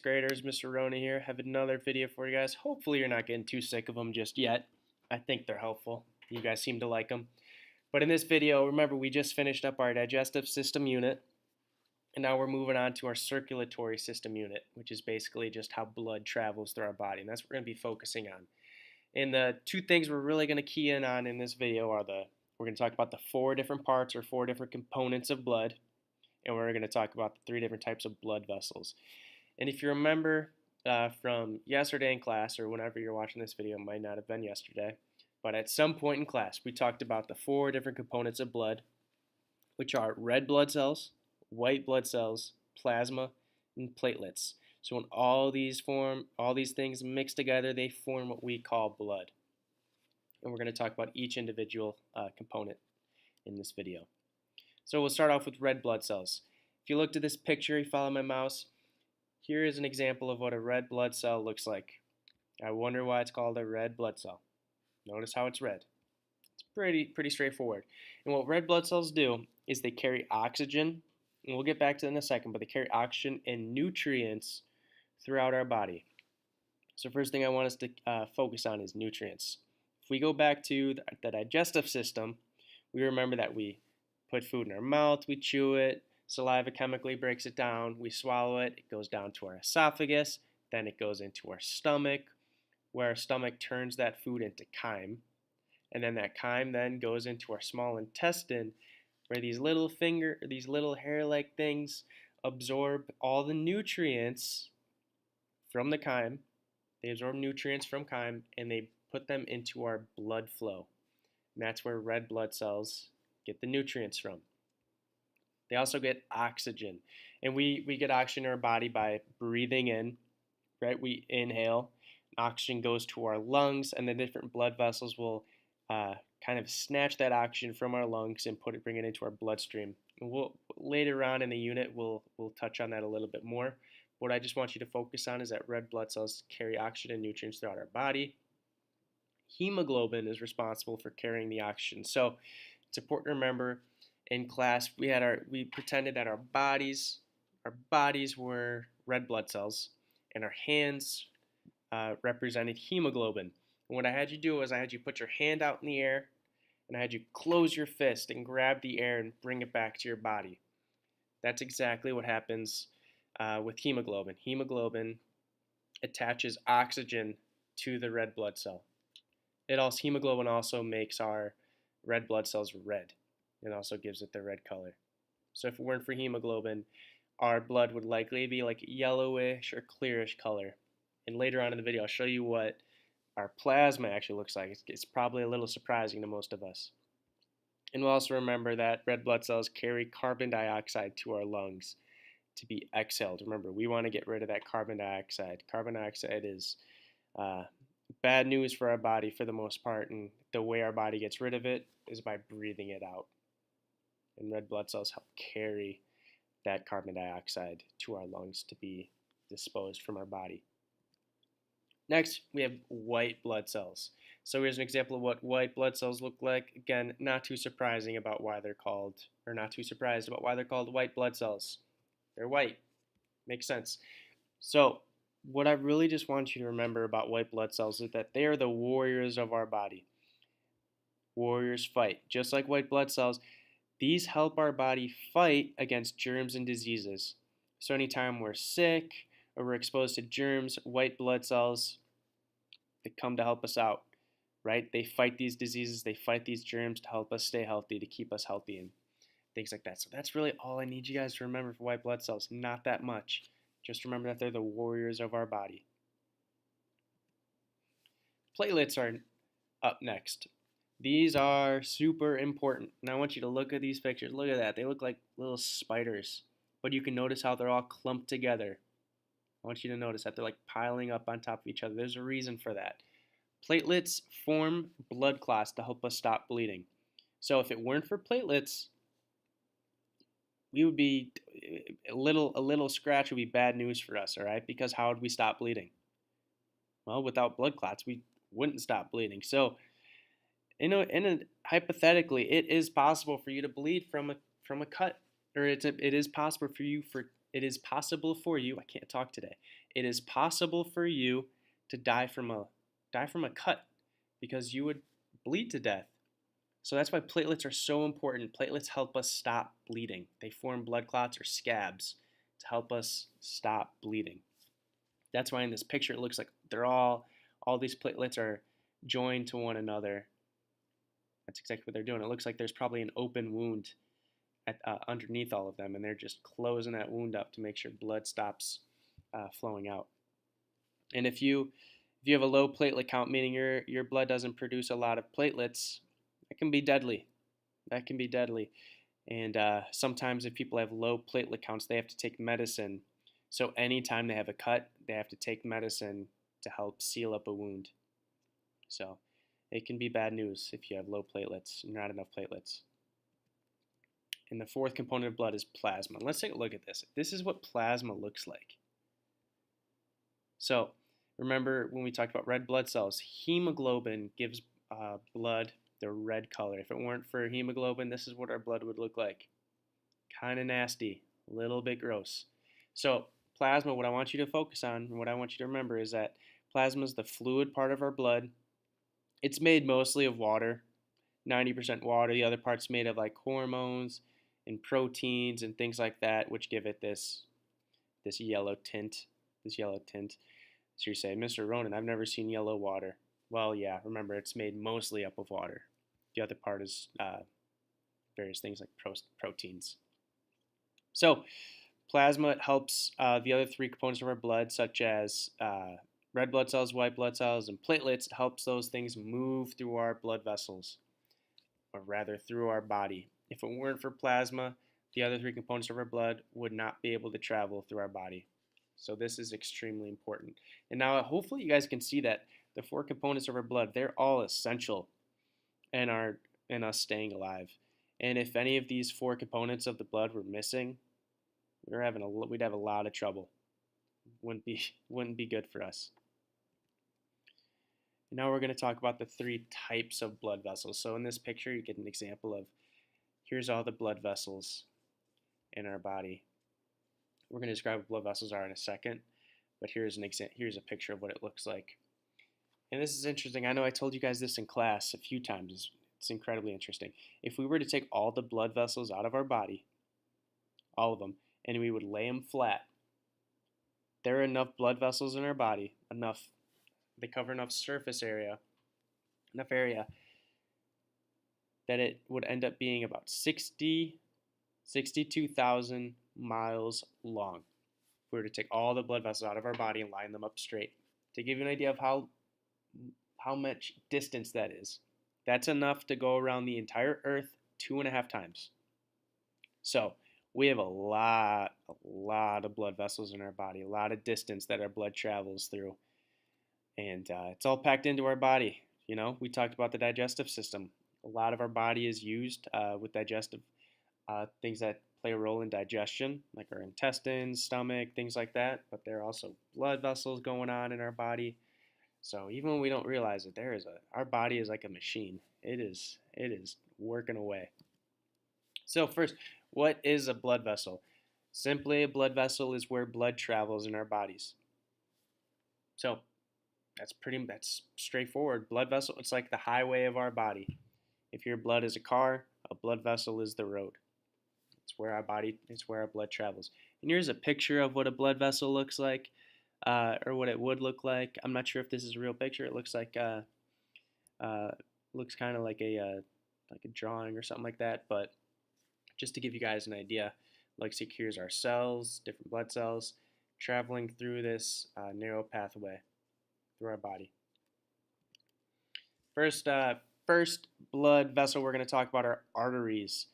Graders, Mr. Rona here. Have another video for you guys. Hopefully you're not getting too sick of them just yet. I think they're helpful. You guys seem to like them. But in this video, remember we just finished up our digestive system unit, and now we're moving on to our circulatory system unit, which is basically just how blood travels through our body, and that's what we're going to be focusing on. And the two things we're really going to key in on in this video are we're going to talk about the 4 different parts or 4 different components of blood, and we're going to talk about the 3 different types of blood vessels. And if you remember from yesterday in class, or whenever you're watching this video, it might not have been yesterday, but at some point in class, we talked about the 4 different components of blood, which are red blood cells, white blood cells, plasma, and platelets. So when all these things mix together, they form what we call blood. And we're going to talk about each individual component in this video. So we'll start off with red blood cells. If you looked at this picture, you follow my mouse, here is an example of what a red blood cell looks like. I wonder why it's called a red blood cell. Notice how it's red. It's pretty straightforward. And what red blood cells do is they carry oxygen, and we'll get back to that in a second, but they carry oxygen and nutrients throughout our body. So first thing I want us to focus on is nutrients. If we go back to the digestive system, we remember that we put food in our mouth, we chew it, saliva chemically breaks it down, we swallow it, it goes down to our esophagus, then it goes into our stomach, where our stomach turns that food into chyme, and then that chyme then goes into our small intestine, where these little hair-like things absorb all the nutrients from the chyme. They absorb nutrients from chyme, and they put them into our blood flow. And that's where red blood cells get the nutrients from. They also get oxygen, and we get oxygen in our body by breathing in, right? We inhale, oxygen goes to our lungs, and the different blood vessels will kind of snatch that oxygen from our lungs and bring it into our bloodstream. And later on in the unit, we'll touch on that a little bit more. What I just want you to focus on is that red blood cells carry oxygen and nutrients throughout our body. Hemoglobin is responsible for carrying the oxygen. So it's important to remember, in class, we pretended that our bodies were red blood cells, and our hands represented hemoglobin. And what I had you do was I had you put your hand out in the air, and I had you close your fist and grab the air and bring it back to your body. That's exactly what happens with hemoglobin. Hemoglobin attaches oxygen to the red blood cell. Hemoglobin also makes our red blood cells red. It also gives it the red color. So if it weren't for hemoglobin, our blood would likely be like yellowish or clearish color. And later on in the video, I'll show you what our plasma actually looks like. It's probably a little surprising to most of us. And we'll also remember that red blood cells carry carbon dioxide to our lungs to be exhaled. Remember, we want to get rid of that carbon dioxide. Carbon dioxide is bad news for our body for the most part, and the way our body gets rid of it is by breathing it out. And red blood cells help carry that carbon dioxide to our lungs to be disposed from our body. Next, we have white blood cells. So here's an example of what white blood cells look like. Again, not too surprised about why they're called white blood cells. They're white. Makes sense. So what I really just want you to remember about white blood cells is that they are the warriors of our body. Warriors fight. Just like white blood cells, these help our body fight against germs and diseases. So anytime we're sick or we're exposed to germs, white blood cells, they come to help us out, right? They fight these diseases, they fight these germs to help us stay healthy, to keep us healthy, and things like that. So that's really all I need you guys to remember for white blood cells. Not that much. Just remember that they're the warriors of our body. Platelets are up next. These are super important. And I want you to look at these pictures. Look at that. They look like little spiders. But you can notice how they're all clumped together. I want you to notice that they're like piling up on top of each other. There's a reason for that. Platelets form blood clots to help us stop bleeding. So if it weren't for platelets, we would be a little scratch would be bad news for us, all right? Because how would we stop bleeding? Well, without blood clots, we wouldn't stop bleeding. So hypothetically, it is possible for you to bleed from a cut, or it is possible for you. I can't talk today. it is possible for you to die from a cut because you would bleed to death. So that's why platelets are so important. Platelets help us stop bleeding. They form blood clots or scabs to help us stop bleeding. That's why in this picture it looks like all these platelets are joined to one another. That's exactly what they're doing. It looks like there's probably an open wound underneath all of them, and they're just closing that wound up to make sure blood stops flowing out. And if you have a low platelet count, meaning your blood doesn't produce a lot of platelets, that can be deadly. That can be deadly. And sometimes if people have low platelet counts, they have to take medicine. So anytime they have a cut, they have to take medicine to help seal up a wound. So it can be bad news if you have low platelets, not enough platelets. And the fourth component of blood is plasma. Let's take a look at this. This is what plasma looks like. So remember when we talked about red blood cells, hemoglobin gives blood the red color. If it weren't for hemoglobin, this is what our blood would look like. Kind of nasty, a little bit gross. So plasma, what I want you to focus on, and what I want you to remember is that plasma is the fluid part of our blood. It's made mostly of water, 90% water. The other part's made of like hormones and proteins and things like that, which give it this yellow tint. So you say, Mr. Ronan, I've never seen yellow water. Well, yeah, remember, it's made mostly up of water. The other part is various things like proteins. So plasma helps the other three components of our blood, such as red blood cells, white blood cells, and platelets. It helps those things move through our blood vessels, or rather through our body. If it weren't for plasma, the other three components of our blood would not be able to travel through our body. So this is extremely important. And now hopefully you guys can see that the four components of our blood, they're all essential in us staying alive. And if any of these four components of the blood were missing, we'd have a lot of trouble. Wouldn't be good for us. Now we're going to talk about the three types of blood vessels. So in this picture, you get an example of, here's all the blood vessels in our body. We're going to describe what blood vessels are in a second, but here's a picture of what it looks like. And this is interesting. I know I told you guys this in class a few times. It's incredibly interesting. If we were to take all the blood vessels out of our body, all of them, and we would lay them flat, there are enough blood vessels in our body, they cover enough surface area, that it would end up being about 62,000 miles long. If we were to take all the blood vessels out of our body and line them up straight. To give you an idea of how much distance that is, that's enough to go around the entire Earth 2.5 times. So we have a lot of blood vessels in our body, a lot of distance that our blood travels through. And it's all packed into our body. You know, we talked about the digestive system. A lot of our body is used with digestive things that play a role in digestion, like our intestines, stomach, things like that. But there are also blood vessels going on in our body. So even when we don't realize it, our body is like a machine. It is working away. So first, what is a blood vessel? Simply, a blood vessel is where blood travels in our bodies. So that's straightforward. Blood vessel, it's like the highway of our body. If your blood is a car, a blood vessel is the road. It's where our blood travels. And here's a picture of what a blood vessel looks like, or what it would look like. I'm not sure if this is a real picture. It looks like looks kind of like a drawing or something like that. But just to give you guys an idea, here's our cells, different blood cells, traveling through this narrow pathway through our body. First blood vessel we're going to talk about are arteries.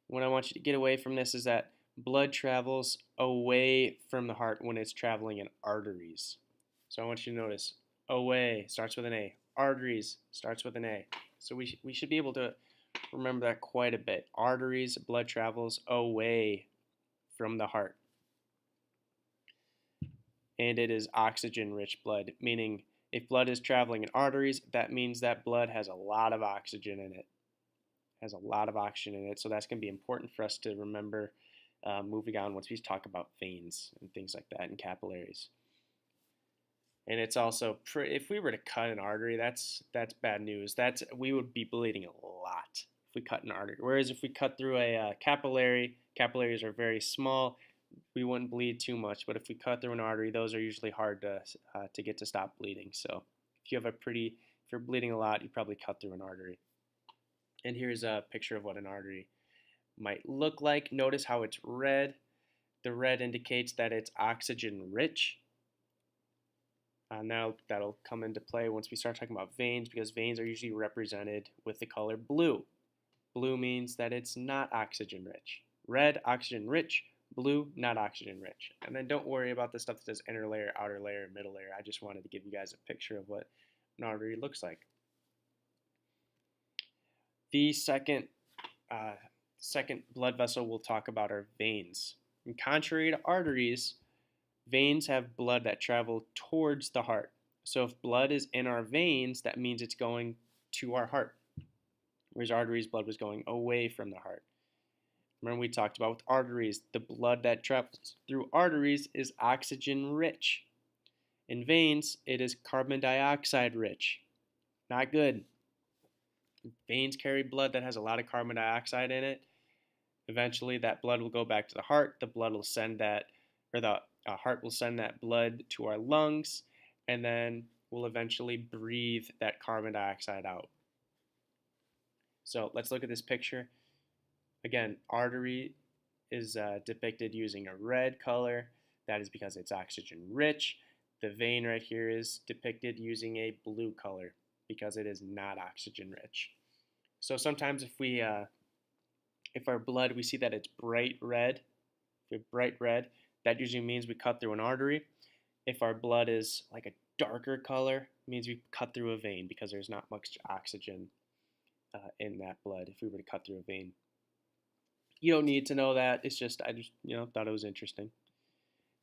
What I want you to get away from this is that blood travels away from the heart when it's traveling in arteries. So I want you to notice, away starts with an A. Arteries starts with an A. So we should be able to remember that quite a bit. Arteries, blood travels away from the heart. And it is oxygen-rich blood, meaning if blood is traveling in arteries, that means that blood has a lot of oxygen in it. So that's going to be important for us to remember moving on once we talk about veins and things like that and capillaries. And it's also if we were to cut an artery, that's bad news. We would be bleeding a lot if we cut an artery. Whereas if we cut through a capillary, capillaries are very small, we wouldn't bleed too much. But if we cut through an artery, those are usually hard to get to stop bleeding. So if you're bleeding a lot, you probably cut through an artery. And here's a picture of what an artery might look like. Notice how it's red. The red indicates that it's oxygen rich. Now that'll come into play once we start talking about veins, because veins are usually represented with the color blue. Blue means that it's not oxygen rich. Red, oxygen rich. Blue, not oxygen rich. And then don't worry about the stuff that says inner layer, outer layer, middle layer. I just wanted to give you guys a picture of what an artery looks like. The second blood vessel we'll talk about are veins. And contrary to arteries, veins have blood that travel towards the heart. So if blood is in our veins, that means it's going to our heart. Whereas arteries, blood was going away from the heart. Remember we talked about with arteries, the blood that travels through arteries is oxygen rich. In veins, it is carbon dioxide rich. Not good. Veins carry blood that has a lot of carbon dioxide in it. Eventually that blood will go back to the heart. The blood will send that, or the heart will send that blood to our lungs, and then we'll eventually breathe that carbon dioxide out. So let's look at this picture. Again, artery is depicted using a red color. That is because it's oxygen rich. The vein right here is depicted using a blue color because it is not oxygen rich. So sometimes if our blood, we see that it's bright red, that usually means we cut through an artery. If our blood is like a darker color, it means we cut through a vein because there's not much oxygen in that blood if we were to cut through a vein. You don't need to know that. It's just, I just thought it was interesting.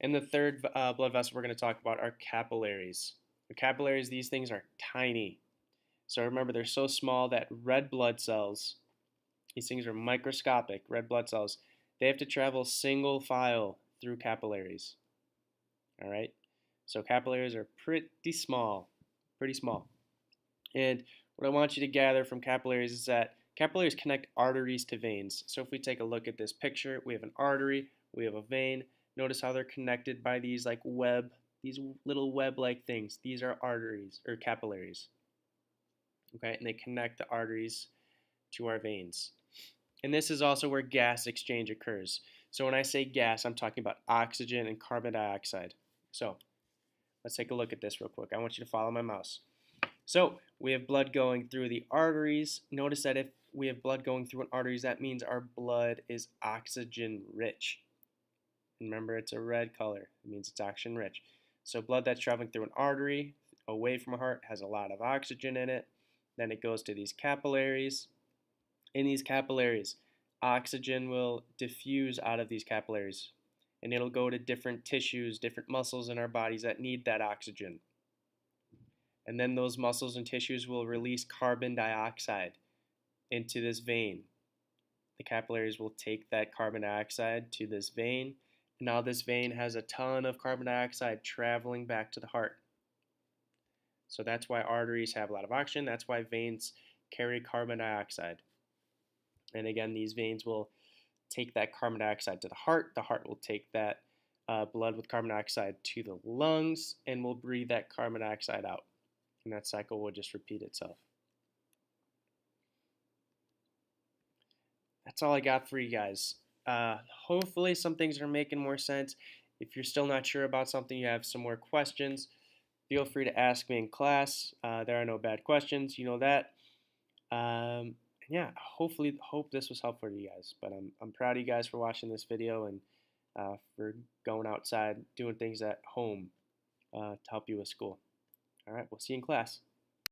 And the third blood vessel we're going to talk about are capillaries. The capillaries, these things are tiny. So remember, they're so small that red blood cells, these things are microscopic, red blood cells, they have to travel single file through capillaries. All right? So capillaries are pretty small. And what I want you to gather from capillaries is that capillaries connect arteries to veins. So if we take a look at this picture, we have an artery, we have a vein. Notice how they're connected by these these little web-like things. These are arteries, or capillaries. Okay, and they connect the arteries to our veins. And this is also where gas exchange occurs. So when I say gas, I'm talking about oxygen and carbon dioxide. So let's take a look at this real quick. I want you to follow my mouse. So we have blood going through the arteries. Notice that if we have blood going through an arteries, that means our blood is oxygen rich. Remember, it's a red color. It means it's oxygen rich. So blood that's traveling through an artery away from a heart has a lot of oxygen in it. Then it goes to these capillaries. In these capillaries, oxygen will diffuse out of these capillaries, and it'll go to different tissues, different muscles in our bodies that need that oxygen. And then those muscles and tissues will release carbon dioxide into this vein. The capillaries will take that carbon dioxide to this vein. And now this vein has a ton of carbon dioxide traveling back to the heart. So that's why arteries have a lot of oxygen. That's why veins carry carbon dioxide. And again, these veins will take that carbon dioxide to the heart. The heart will take that blood with carbon dioxide to the lungs, and will breathe that carbon dioxide out. And that cycle will just repeat itself. That's all I got for you guys. Hopefully some things are making more sense. If you're still not sure about something, you have some more questions, feel free to ask me in class. There are no bad questions, you know that. Yeah, hope this was helpful for you guys. But I'm proud of you guys for watching this video and for going outside, doing things at home to help you with school. All right, we'll see you in class.